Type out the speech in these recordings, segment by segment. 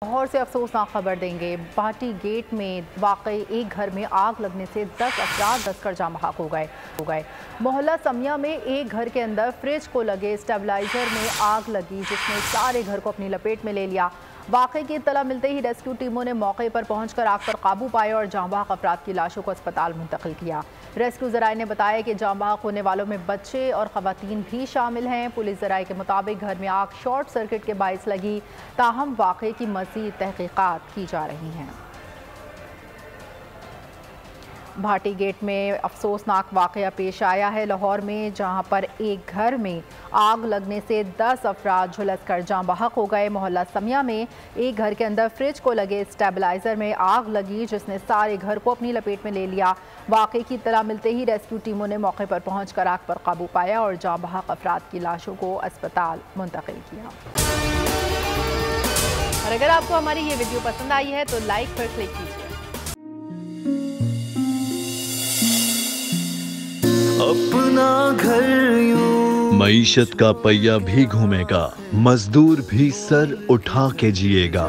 लाहौर से अफसोसनाक खबर देंगे। भाटी गेट में वाकई एक घर में आग लगने से 10 अफराद दस्तकर जाँ बहक हो गए। मोहल्ला समिया में एक घर के अंदर फ्रिज को लगे स्टेबलाइजर में आग लगी, जिसने सारे घर को अपनी लपेट में ले लिया। वाकई की इत्तला मिलते ही रेस्क्यू टीमों ने मौके पर पहुंचकर आग पर काबू पाया और जाँ बहक अफराद की लाशों को अस्पताल मुंतकिल किया। रेस्क्यू जराये ने बताया कि जाँ बहक होने वालों में बच्चे और खवातीन भी शामिल हैं। पुलिस जराये के मुताबिक घर में आग शॉर्ट सर्किट के बाइस लगी, ताहम वाकई की मज़ीद तहकीकात की जा रही हैं। भाटी गेट में अफसोसनाक वाक़या पेश आया है लाहौर में, जहां पर एक घर में आग लगने से 10 अफराद झुलस कर जाँ बहक हो गए। मोहल्ला समिया में एक घर के अंदर फ्रिज को लगे स्टेबलाइजर में आग लगी, जिसने सारे घर को अपनी लपेट में ले लिया। वाक़े की इत्तला मिलते ही रेस्क्यू टीमों ने मौके पर पहुंचकर आग पर काबू पाया और जाँ बहक अफराद की लाशों को अस्पताल मुंतकिल किया। और अगर आपको हमारी ये वीडियो पसंद आई है तो लाइक पर क्लिक कीजिए। अपना घर यूं मईशत का पहिया भी घूमेगा, मजदूर भी सर उठा के जिएगा।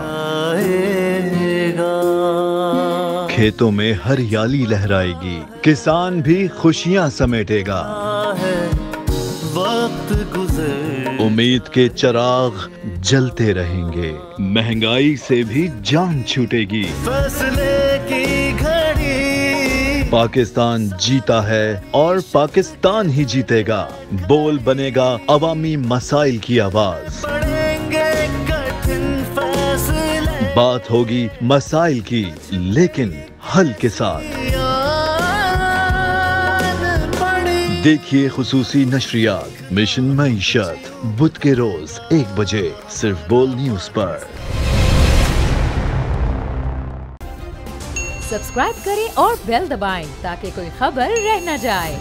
खेतों में हरियाली लहराएगी, किसान भी खुशियां समेटेगा। वक्त गुजर उम्मीद के चिराग जलते रहेंगे, महंगाई से भी जान छूटेगी। फैसले की घड़ी पाकिस्तान जीता है और पाकिस्तान ही जीतेगा। बोल बनेगा अवामी मसाइल की आवाज। पड़ेंगे कठिन फैसले, बात होगी मसाइल की, लेकिन हल के साथ। देखिए खुसूसी नशरियात मिशन मईशत बुध के रोज 1 बजे सिर्फ बोल न्यूज पर। सब्सक्राइब करें और बेल दबाएं ताकि कोई खबर रह न जाए।